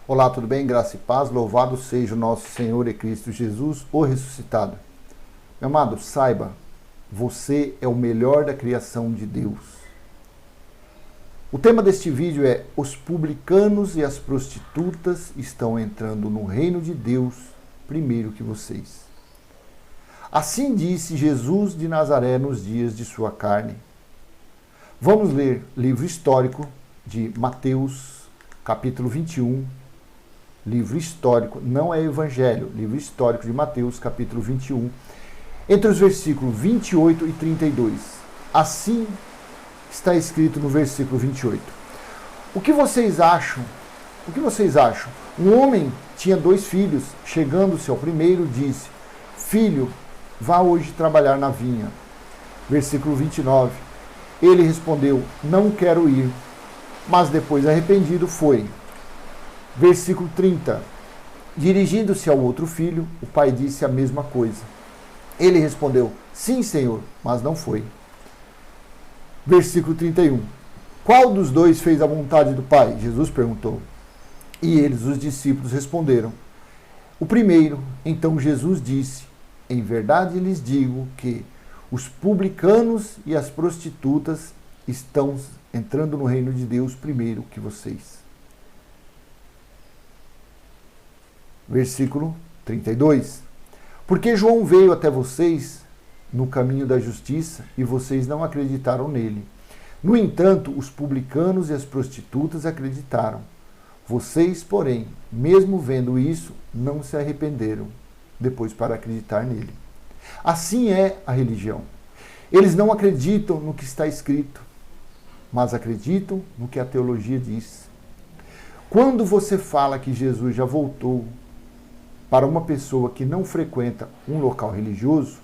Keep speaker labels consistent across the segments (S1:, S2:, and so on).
S1: Olá, tudo bem? Graça e paz, louvado seja o nosso Senhor e Cristo Jesus, o ressuscitado. Meu amado, saiba, você é o melhor da criação de Deus. O tema deste vídeo é: os publicanos e as prostitutas estão entrando no reino de Deus primeiro que vocês. Assim disse Jesus de Nazaré nos dias de sua carne. Vamos ler livro histórico de Mateus, capítulo 21, livro histórico, não é evangelho, livro histórico de Mateus, capítulo 21, entre os versículos 28 e 32. Assim está escrito no versículo 28. O que vocês acham? Um homem tinha 2 filhos. Chegando-se ao primeiro, disse: Filho, vá hoje trabalhar na vinha. Versículo 29. Ele respondeu: Não quero ir. Mas depois, arrependido, foi. Versículo 30. Dirigindo-se ao outro filho, o pai disse a mesma coisa. Ele respondeu: Sim, Senhor, mas não foi. Versículo 31. Qual dos 2 fez a vontade do pai? Jesus perguntou. E eles, os discípulos, responderam: O primeiro. Então Jesus disse: Em verdade lhes digo que os publicanos e as prostitutas estão entrando no reino de Deus primeiro que vocês. Versículo 32. Porque João veio até vocês no caminho da justiça e vocês não acreditaram nele. No entanto, os publicanos e as prostitutas acreditaram. Vocês, porém, mesmo vendo isso, não se arrependeram depois para acreditar nele. Assim é a religião. Eles não acreditam no que está escrito, mas acreditam no que a teologia diz. Quando você fala que Jesus já voltou para uma pessoa que não frequenta um local religioso,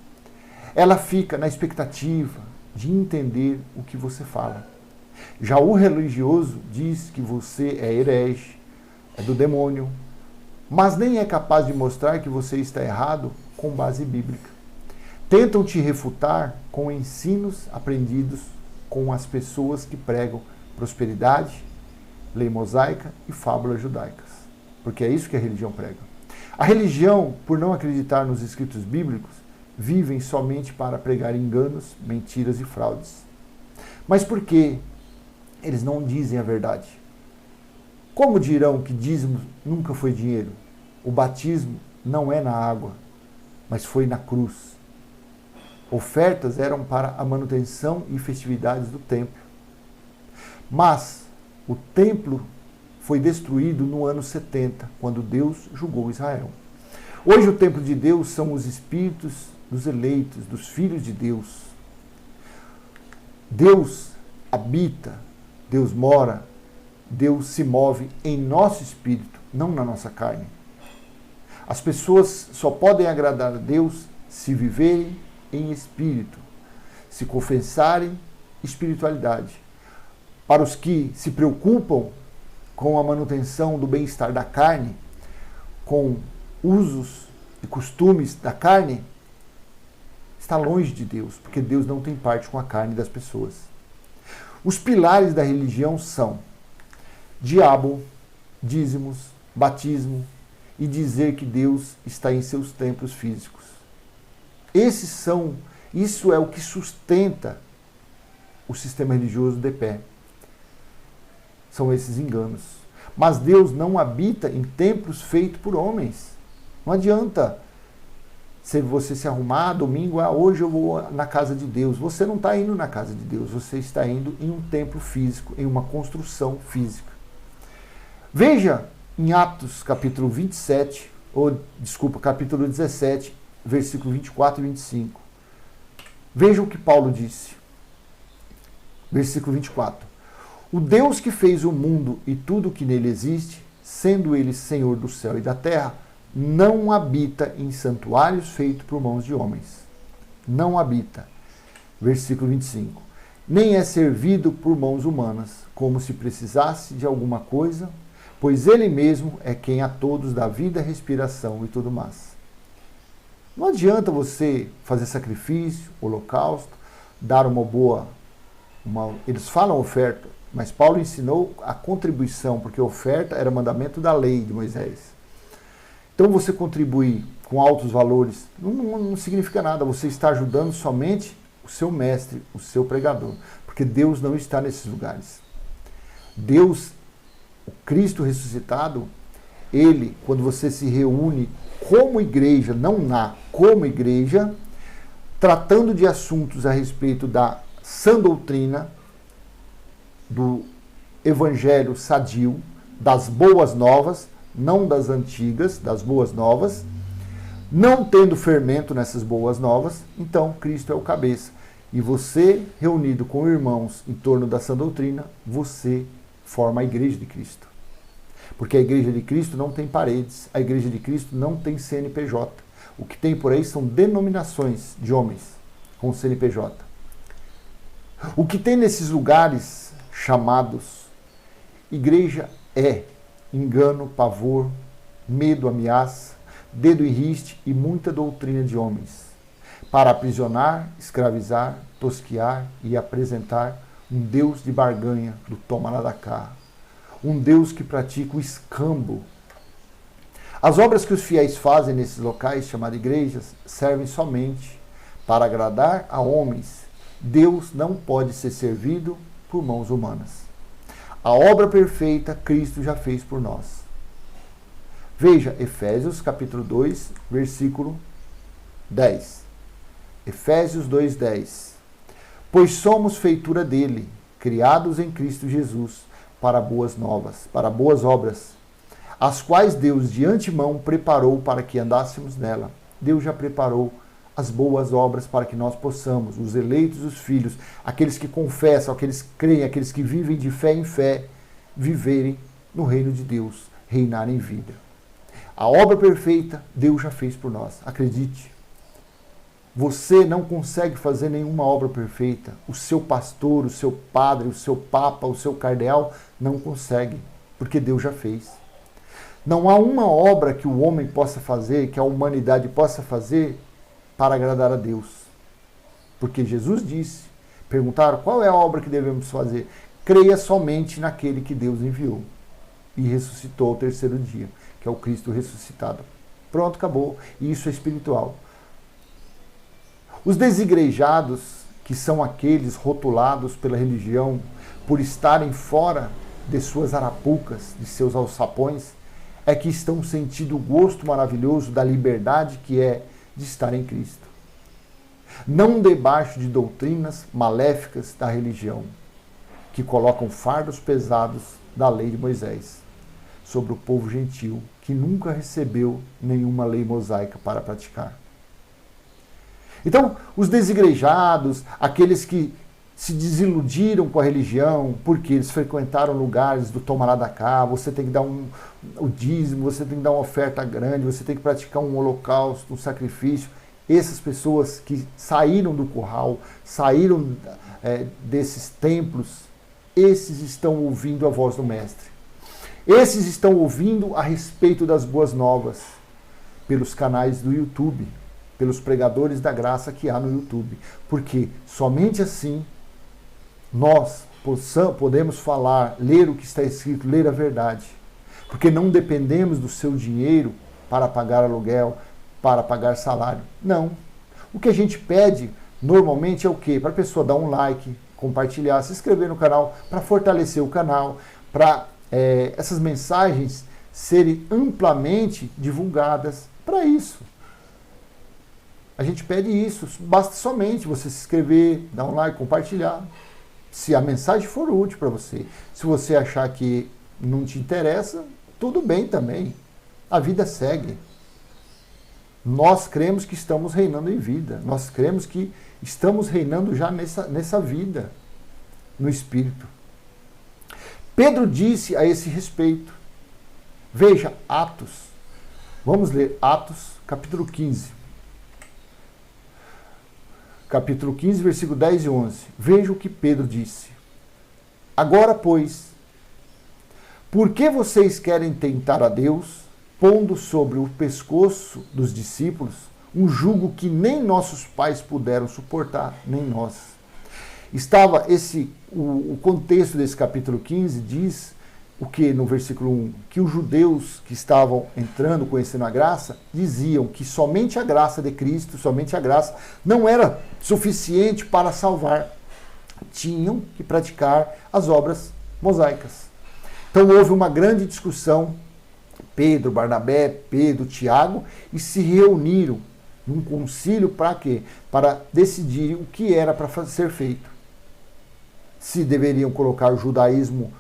S1: ela fica na expectativa de entender o que você fala. Já o religioso diz que você é herege, é do demônio, mas nem é capaz de mostrar que você está errado com base bíblica. Tentam te refutar com ensinos aprendidos com as pessoas que pregam prosperidade, lei mosaica e fábulas judaicas. Porque é isso que a religião prega. A religião, por não acreditar nos escritos bíblicos, vivem somente para pregar enganos, mentiras e fraudes. Mas por que eles não dizem a verdade? Como dirão que dízimo nunca foi dinheiro? O batismo não é na água, mas foi na cruz. Ofertas eram para a manutenção e festividades do templo. Mas o templo foi destruído no ano 70, quando Deus julgou Israel. Hoje o templo de Deus são os espíritos dos eleitos, dos filhos de Deus. Deus habita, Deus mora, Deus se move em nosso espírito, não na nossa carne. As pessoas só podem agradar a Deus se viverem em espírito, se confessarem espiritualidade. Para os que se preocupam com a manutenção do bem-estar da carne, com usos e costumes da carne, está longe de Deus, porque Deus não tem parte com a carne das pessoas. Os pilares da religião são diabo, dízimos, batismo e dizer que Deus está em seus templos físicos. Isso é o que sustenta o sistema religioso de pé. São esses enganos. Mas Deus não habita em templos feitos por homens. Não adianta você se arrumar domingo, hoje eu vou na casa de Deus. Você não está indo na casa de Deus, você está indo em um templo físico, em uma construção física. Veja em Atos capítulo 27, capítulo 17, versículo 24 e 25. Veja o que Paulo disse. Versículo 24. O Deus que fez o mundo e tudo o que nele existe, sendo ele Senhor do céu e da terra, não habita em santuários feitos por mãos de homens. Não habita. Versículo 25. Nem é servido por mãos humanas, como se precisasse de alguma coisa, pois ele mesmo é quem a todos dá vida, respiração e tudo mais. Não adianta você fazer sacrifício, holocausto, dar eles falam oferta, Mas Paulo ensinou a contribuição, porque a oferta era mandamento da lei de Moisés. Então você contribuir com altos valores não significa nada. Você está ajudando somente o seu mestre, o seu pregador. Porque Deus não está nesses lugares. Deus, o Cristo ressuscitado, Ele, quando você se reúne como igreja, como igreja, tratando de assuntos a respeito da sã doutrina, do evangelho sadio, das boas novas, não das antigas, das boas novas, não tendo fermento nessas boas novas, então Cristo é o cabeça. E você, reunido com irmãos em torno da sã doutrina, você forma a igreja de Cristo. Porque a igreja de Cristo não tem paredes, a igreja de Cristo não tem CNPJ. O que tem por aí são denominações de homens com CNPJ. O que tem nesses lugares chamados igreja é engano, pavor, medo, ameaça, dedo em riste e muita doutrina de homens, para aprisionar, escravizar, tosquear e apresentar um Deus de barganha do toma lá da cá, um Deus que pratica o escambo. As obras que os fiéis fazem nesses locais, chamados igrejas, servem somente para agradar a homens. Deus não pode ser servido por mãos humanas. A obra perfeita Cristo já fez por nós. Veja, Efésios capítulo 2, versículo 10. Efésios 2:10. Pois somos feitura dele, criados em Cristo Jesus, para boas obras, as quais Deus de antemão preparou para que andássemos nela. Deus já preparou as boas obras para que nós possamos, os eleitos, os filhos, aqueles que confessam, aqueles que creem, aqueles que vivem de fé em fé, viverem no reino de Deus, reinarem em vida. A obra perfeita Deus já fez por nós, acredite. Você não consegue fazer nenhuma obra perfeita. O seu pastor, o seu padre, o seu papa, o seu cardeal não consegue, porque Deus já fez. Não há uma obra que o homem possa fazer, que a humanidade possa fazer para agradar a Deus. Porque Jesus disse, perguntaram qual é a obra que devemos fazer. Creia somente naquele que Deus enviou e ressuscitou ao terceiro dia, que é o Cristo ressuscitado. Pronto, acabou. E isso é espiritual. Os desigrejados, que são aqueles rotulados pela religião por estarem fora de suas arapucas, de seus alçapões, é que estão sentindo o gosto maravilhoso da liberdade que é de estar em Cristo. Não debaixo de doutrinas maléficas da religião, que colocam fardos pesados da lei de Moisés sobre o povo gentil, que nunca recebeu nenhuma lei mosaica para praticar. Então, os desigrejados, aqueles que se desiludiram com a religião, porque eles frequentaram lugares do toma lá da cá, você tem que dar o dízimo, você tem que dar uma oferta grande, você tem que praticar um holocausto, um sacrifício. Essas pessoas que saíram do curral, saíram desses templos, esses estão ouvindo a voz do Mestre. Esses estão ouvindo a respeito das boas novas pelos canais do YouTube, pelos pregadores da graça que há no YouTube. Porque somente assim nós podemos falar, ler o que está escrito, ler a verdade. Porque não dependemos do seu dinheiro para pagar aluguel, para pagar salário. Não. O que a gente pede normalmente é o quê? Para a pessoa dar um like, compartilhar, se inscrever no canal, para fortalecer o canal, para essas mensagens serem amplamente divulgadas. Para isso. A gente pede isso. Basta somente você se inscrever, dar um like, compartilhar. Se a mensagem for útil para você. Se você achar que não te interessa, tudo bem também. A vida segue. Nós cremos que estamos reinando em vida. Nós cremos que estamos reinando já nessa vida, no Espírito. Pedro disse a esse respeito. Veja, Atos. Vamos ler Atos, capítulo 15. Capítulo 15, versículo 10 e 11. Veja o que Pedro disse. Agora, pois, por que vocês querem tentar a Deus, pondo sobre o pescoço dos discípulos um jugo que nem nossos pais puderam suportar, nem nós? Estava o contexto desse capítulo 15 diz o que no versículo 1? Que os judeus que estavam entrando, conhecendo a graça, diziam que somente a graça de Cristo, somente a graça, não era suficiente para salvar. Tinham que praticar as obras mosaicas. Então houve uma grande discussão, Pedro, Barnabé, Pedro, Tiago, e se reuniram num concílio para quê? Para decidir o que era para ser feito. Se deveriam colocar o judaísmo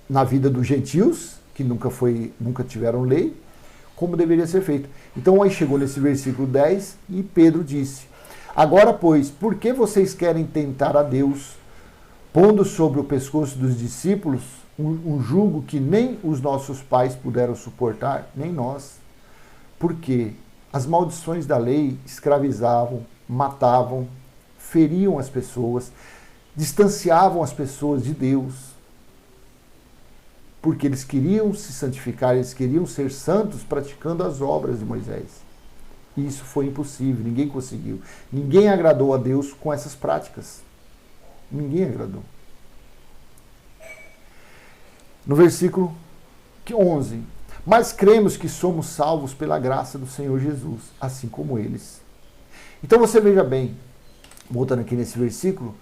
S1: na vida dos gentios, que nunca tiveram lei, como deveria ser feito. Então aí chegou nesse versículo 10 e Pedro disse: agora, pois, por que vocês querem tentar a Deus, pondo sobre o pescoço dos discípulos um jugo que nem os nossos pais puderam suportar, nem nós? Porque as maldições da lei escravizavam, matavam, feriam as pessoas, distanciavam as pessoas de Deus, porque eles queriam se santificar, eles queriam ser santos praticando as obras de Moisés. E isso foi impossível, ninguém conseguiu. Ninguém agradou a Deus com essas práticas. Ninguém agradou. No versículo 11, mas cremos que somos salvos pela graça do Senhor Jesus, assim como eles. Então você veja bem, voltando aqui nesse versículo,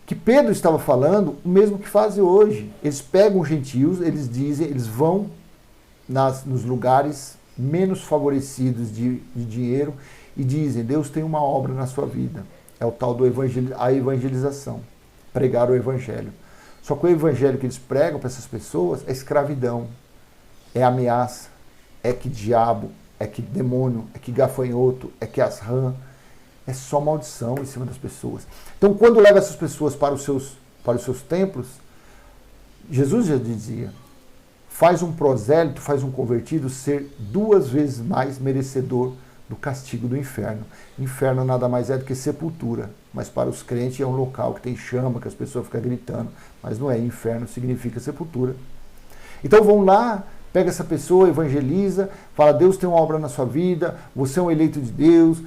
S1: que Pedro estava falando o mesmo que fazem hoje. Eles pegam os gentios, eles dizem, eles vão nos lugares menos favorecidos de dinheiro e dizem: Deus tem uma obra na sua vida. É o tal do a evangelização, pregar o evangelho. Só que o evangelho que eles pregam para essas pessoas é escravidão, é ameaça, é que diabo, é que demônio, é que gafanhoto, é que as rãs. É só maldição em cima das pessoas. Então, quando leva essas pessoas para os seus templos, Jesus já dizia: faz um prosélito, faz um convertido ser 2 vezes mais merecedor do castigo do inferno. Inferno nada mais é do que sepultura, mas para os crentes é um local que tem chama, que as pessoas ficam gritando, mas não é. Inferno significa sepultura. Então vão lá, pega essa pessoa, evangeliza, fala: Deus tem uma obra na sua vida, você é um eleito de Deus,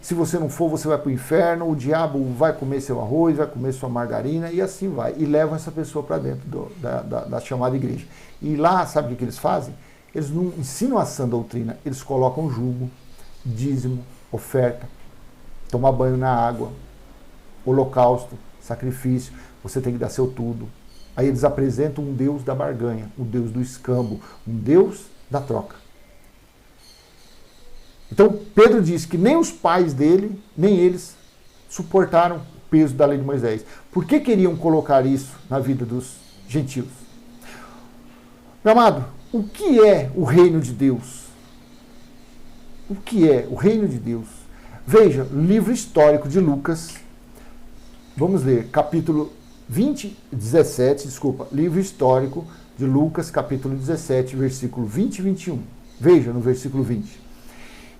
S1: se você não for, você vai para o inferno, o diabo vai comer seu arroz, vai comer sua margarina, e assim vai. E levam essa pessoa para dentro da chamada igreja. E lá, sabe o que eles fazem? Eles não ensinam a sã doutrina, eles colocam jugo, dízimo, oferta, tomar banho na água, holocausto, sacrifício, você tem que dar seu tudo. Aí eles apresentam um Deus da barganha, um Deus do escambo, um Deus da troca. Então Pedro diz que nem os pais dele, nem eles suportaram o peso da lei de Moisés. Por que queriam colocar isso na vida dos gentios? Meu amado, o que é o reino de Deus? O que é o reino de Deus? Veja, livro histórico de Lucas, vamos ler, capítulo 17, livro histórico de Lucas, capítulo 17, versículo 20 e 21. Veja no versículo 20.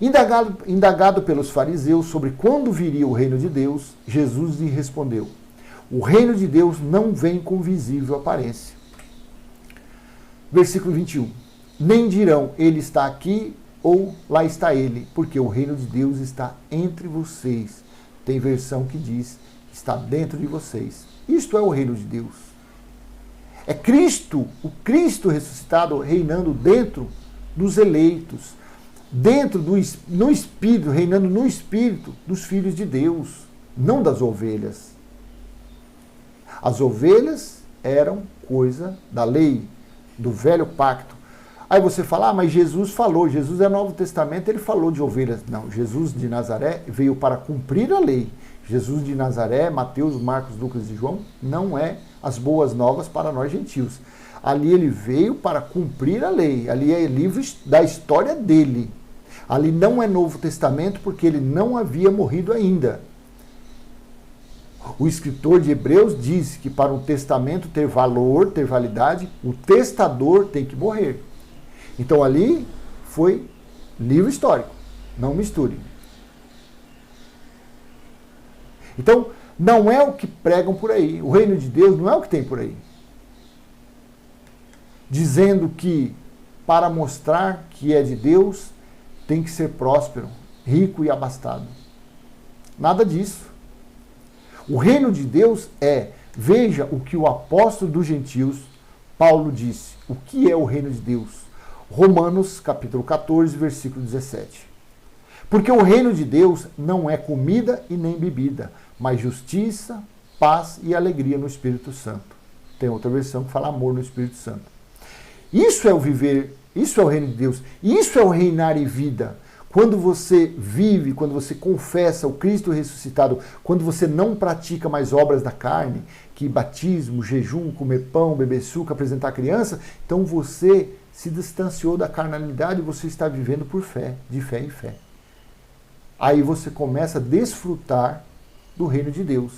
S1: Indagado pelos fariseus sobre quando viria o reino de Deus, Jesus lhe respondeu: o reino de Deus não vem com visível aparência. Versículo 21. Nem dirão: ele está aqui ou lá está ele, porque o reino de Deus está entre vocês. Tem versão que diz: está dentro de vocês. Isto é o reino de Deus. É Cristo, o Cristo ressuscitado, reinando dentro dos eleitos, no Espírito, reinando no Espírito dos filhos de Deus, não das ovelhas. As ovelhas eram coisa da lei, do velho pacto. Aí você fala: mas Jesus falou, Jesus é Novo Testamento, ele falou de ovelhas. Não, Jesus de Nazaré veio para cumprir a lei. Jesus de Nazaré, Mateus, Marcos, Lucas e João, não é as boas novas para nós gentios. Ali ele veio para cumprir a lei. Ali é livro da história dele. Ali não é Novo Testamento porque ele não havia morrido ainda. O escritor de Hebreus diz que para um testamento ter valor, ter validade, o testador tem que morrer. Então ali foi livro histórico. Não misture. Então, não é o que pregam por aí. O reino de Deus não é o que tem por aí. Dizendo que para mostrar que é de Deus, tem que ser próspero, rico e abastado. Nada disso. O reino de Deus veja o que o apóstolo dos gentios, Paulo, disse. O que é o reino de Deus? Romanos, capítulo 14, versículo 17. Porque o reino de Deus não é comida e nem bebida, mas justiça, paz e alegria no Espírito Santo. Tem outra versão que fala amor no Espírito Santo. Isso é o viver, isso é o reino de Deus, isso é o reinar em vida. Quando você vive, quando você confessa o Cristo ressuscitado, quando você não pratica mais obras da carne, que batismo, jejum, comer pão, beber suco, apresentar criança, então você se distanciou da carnalidade e você está vivendo por fé, de fé em fé. Aí você começa a desfrutar do reino de Deus.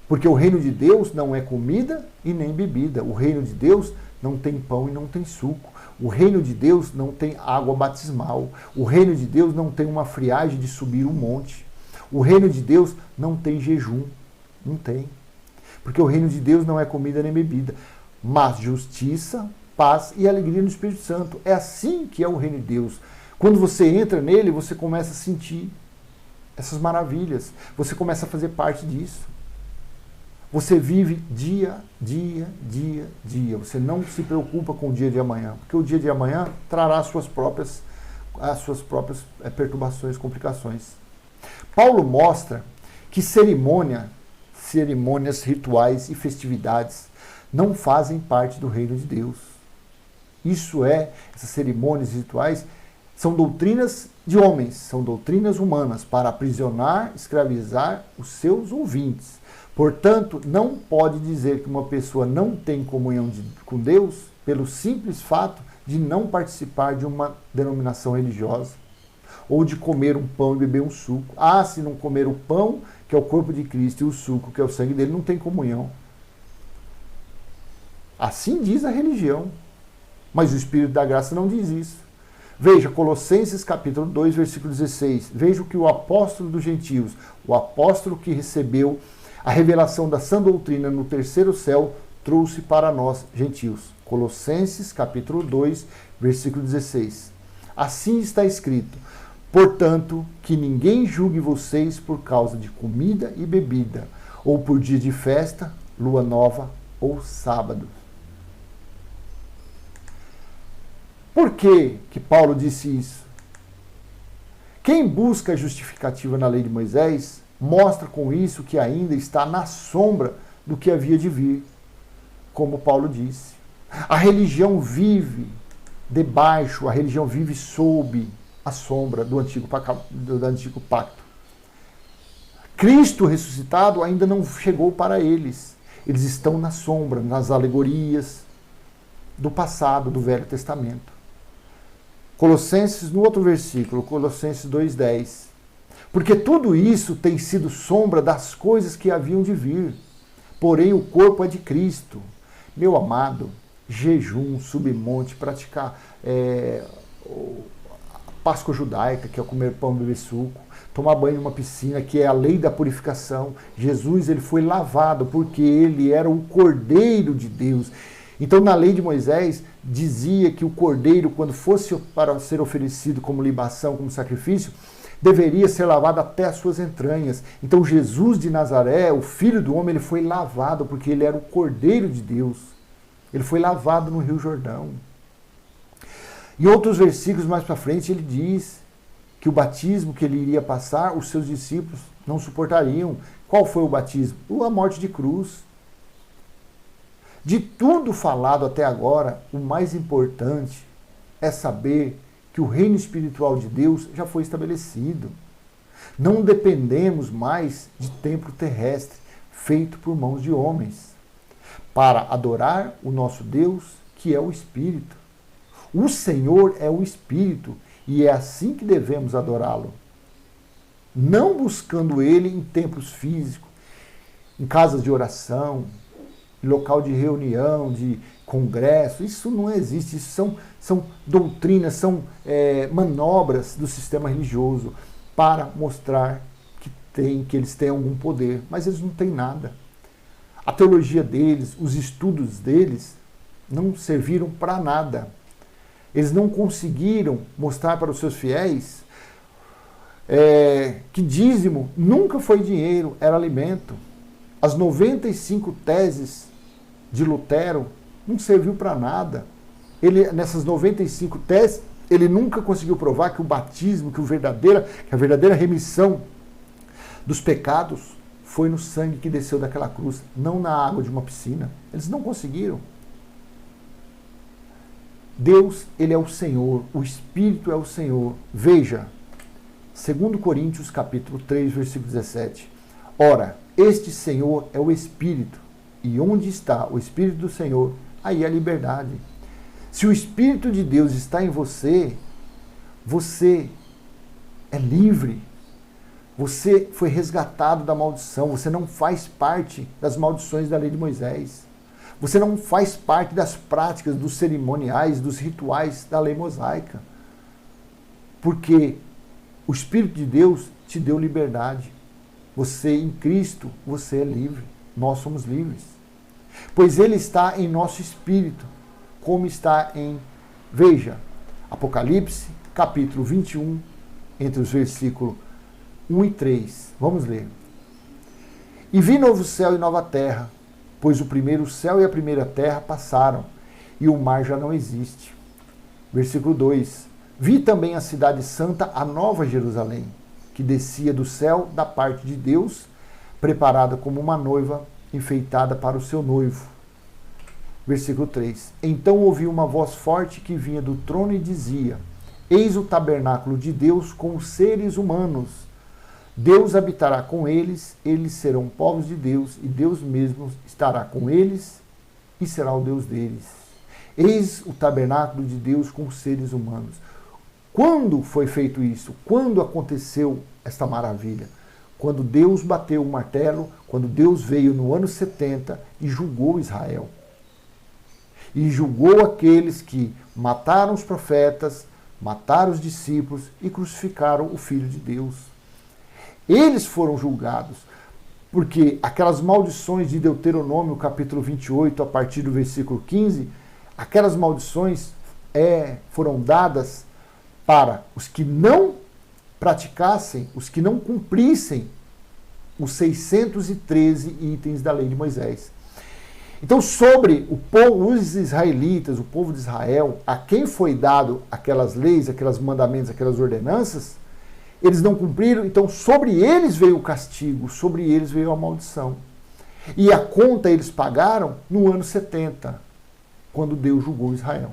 S1: Porque o reino de Deus não é comida e nem bebida. O reino de Deus não tem pão e não tem suco. O reino de Deus não tem água batismal. O reino de Deus não tem uma friagem de subir um monte. O reino de Deus não tem jejum. Não tem. Porque o reino de Deus não é comida nem bebida, mas justiça, paz e alegria no Espírito Santo. É assim que é o reino de Deus. Quando você entra nele, você começa a sentir essas maravilhas. Você começa a fazer parte disso. Você vive dia. Você não se preocupa com o dia de amanhã, porque o dia de amanhã trará as suas próprias perturbações, complicações. Paulo mostra que cerimônias, rituais e festividades não fazem parte do reino de Deus. Essas cerimônias e rituais são doutrinas de homens, são doutrinas humanas para aprisionar, escravizar os seus ouvintes. Portanto, não pode dizer que uma pessoa não tem comunhão com Deus pelo simples fato de não participar de uma denominação religiosa ou de comer um pão e beber um suco. Se não comer o pão, que é o corpo de Cristo, e o suco, que é o sangue dele, não tem comunhão. Assim diz a religião. Mas o Espírito da Graça não diz isso. Veja, Colossenses capítulo 2, versículo 16. Veja o que o apóstolo dos gentios, o apóstolo que recebeu a revelação da sã doutrina no terceiro céu, trouxe para nós, gentios. Colossenses capítulo 2, versículo 16. Assim está escrito: portanto, que ninguém julgue vocês por causa de comida e bebida, ou por dia de festa, lua nova ou sábado. Por que Paulo disse isso? Quem busca a justificativa na lei de Moisés mostra com isso que ainda está na sombra do que havia de vir, como Paulo disse. A religião vive debaixo, a religião vive sob a sombra do antigo pacto. Cristo ressuscitado ainda não chegou para eles. Eles estão na sombra, nas alegorias do passado, do Velho Testamento. Colossenses, no outro versículo, Colossenses 2,10. Porque tudo isso tem sido sombra das coisas que haviam de vir. Porém, o corpo é de Cristo. Meu amado, jejum, subir monte, praticar a Páscoa judaica, que é comer pão e beber suco, tomar banho em uma piscina, que é a lei da purificação. Jesus, ele foi lavado porque ele era o Cordeiro de Deus. Então, na lei de Moisés, dizia que o cordeiro, quando fosse para ser oferecido como libação, como sacrifício, deveria ser lavado até as suas entranhas. Então, Jesus de Nazaré, o Filho do Homem, ele foi lavado porque ele era o Cordeiro de Deus. Ele foi lavado no Rio Jordão. Em outros versículos mais para frente, ele diz que o batismo que ele iria passar, os seus discípulos não suportariam. Qual foi o batismo? A morte de cruz. De tudo falado até agora, o mais importante é saber que o reino espiritual de Deus já foi estabelecido. Não dependemos mais de templo terrestre feito por mãos de homens para adorar o nosso Deus, que é o Espírito. O Senhor é o Espírito e é assim que devemos adorá-lo. Não buscando ele em templos físicos, em casas de oração, local de reunião, de congresso. Isso não existe. Isso são doutrinas, são manobras do sistema religioso para mostrar que eles têm algum poder, mas eles não têm nada. A teologia deles, os estudos deles não serviram para nada. Eles não conseguiram mostrar para os seus fiéis que dízimo nunca foi dinheiro, era alimento. As 95 teses de Lutero não serviu para nada. Nessas 95 teses, ele nunca conseguiu provar que o batismo, que a verdadeira remissão dos pecados foi no sangue que desceu daquela cruz, não na água de uma piscina. Eles não conseguiram. Deus, ele é o Senhor, o Espírito é o Senhor. Veja, 2 Coríntios capítulo 3, versículo 17. Ora, este Senhor é o Espírito, e onde está o Espírito do Senhor, aí é a liberdade. Se o Espírito de Deus está em você, você é livre. Você foi resgatado da maldição. Você não faz parte das maldições da lei de Moisés. Você não faz parte das práticas, dos cerimoniais, dos rituais da lei mosaica. Porque o Espírito de Deus te deu liberdade. Você, em Cristo, você é livre. Nós somos livres. Pois Ele está em nosso espírito, como está em, veja, Apocalipse, capítulo 21, entre os versículos 1 e 3. Vamos ler. E vi novo céu e nova terra, pois o primeiro céu e a primeira terra passaram, e o mar já não existe. Versículo 2. Vi também a cidade santa, a nova Jerusalém, que descia do céu da parte de Deus, preparada como uma noiva enfeitada para o seu noivo. Versículo 3. Então ouvi uma voz forte que vinha do trono e dizia: Eis o tabernáculo de Deus com os seres humanos. Deus habitará com eles, eles serão povos de Deus, e Deus mesmo estará com eles e será o Deus deles. Eis o tabernáculo de Deus com os seres humanos. Quando foi feito isso? Quando aconteceu esta maravilha? Quando Deus bateu o martelo, quando Deus veio no ano 70 e julgou Israel. E julgou aqueles que mataram os profetas, mataram os discípulos e crucificaram o Filho de Deus. Eles foram julgados, porque aquelas maldições de Deuteronômio, capítulo 28, a partir do versículo 15, aquelas maldições foram dadas para os que não praticassem, os que não cumprissem os 613 itens da lei de Moisés. Então, sobre o povo, os israelitas, o povo de Israel, a quem foi dado aquelas leis, aqueles mandamentos, aquelas ordenanças, eles não cumpriram, então sobre eles veio o castigo, sobre eles veio a maldição. E a conta eles pagaram no ano 70, quando Deus julgou Israel.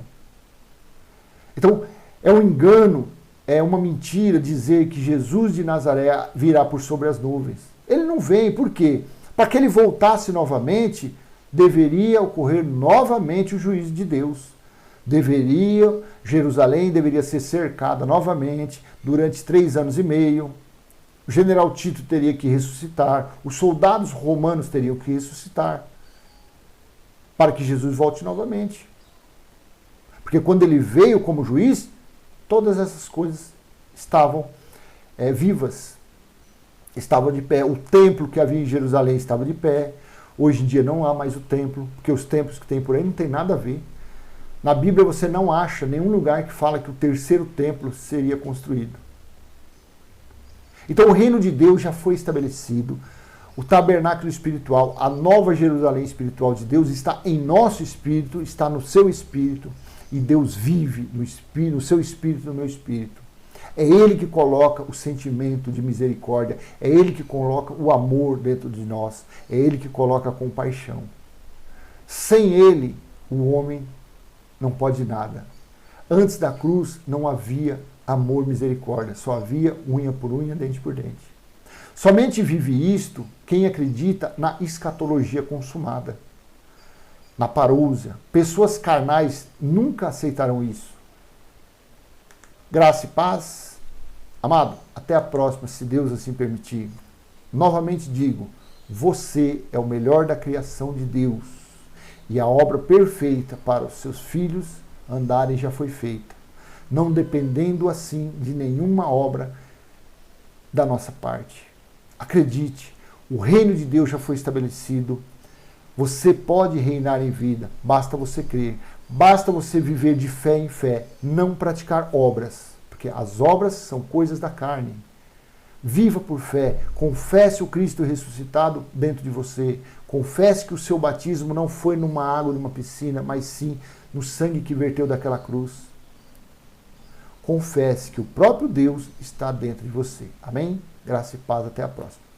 S1: Então, é um engano, é uma mentira dizer que Jesus de Nazaré virá por sobre as nuvens. Ele não vem, por quê? Para que ele voltasse novamente, deveria ocorrer novamente o juízo de Deus. Jerusalém deveria ser cercada novamente durante 3 anos e meio. O general Tito teria que ressuscitar. Os soldados romanos teriam que ressuscitar. Para que Jesus volte novamente. Porque quando ele veio como juiz, todas essas coisas estavam vivas. Estavam de pé. O templo que havia em Jerusalém estava de pé. Hoje em dia não há mais o templo, porque os templos que tem por aí não tem nada a ver. Na Bíblia você não acha nenhum lugar que fala que o 3º templo seria construído. Então o reino de Deus já foi estabelecido. O tabernáculo espiritual, a nova Jerusalém espiritual de Deus está em nosso espírito, está no seu espírito. E Deus vive no seu espírito, no meu espírito. É Ele que coloca o sentimento de misericórdia. É Ele que coloca o amor dentro de nós. É Ele que coloca a compaixão. Sem Ele, o homem não pode nada. Antes da cruz não havia amor, misericórdia. Só havia unha por unha, dente por dente. Somente vive isto quem acredita na escatologia consumada. Na parousia. Pessoas carnais nunca aceitarão isso. Graça e paz. Amado, até a próxima, se Deus assim permitir. Novamente digo, você é o melhor da criação de Deus. E a obra perfeita para os seus filhos andarem já foi feita. Não dependendo assim de nenhuma obra da nossa parte. Acredite, o reino de Deus já foi estabelecido. Você pode reinar em vida, basta você crer. Basta você viver de fé em fé, não praticar obras, porque as obras são coisas da carne. Viva por fé, confesse o Cristo ressuscitado dentro de você, confesse que o seu batismo não foi numa água, numa piscina, mas sim no sangue que verteu daquela cruz. Confesse que o próprio Deus está dentro de você. Amém? Graça e paz, até a próxima.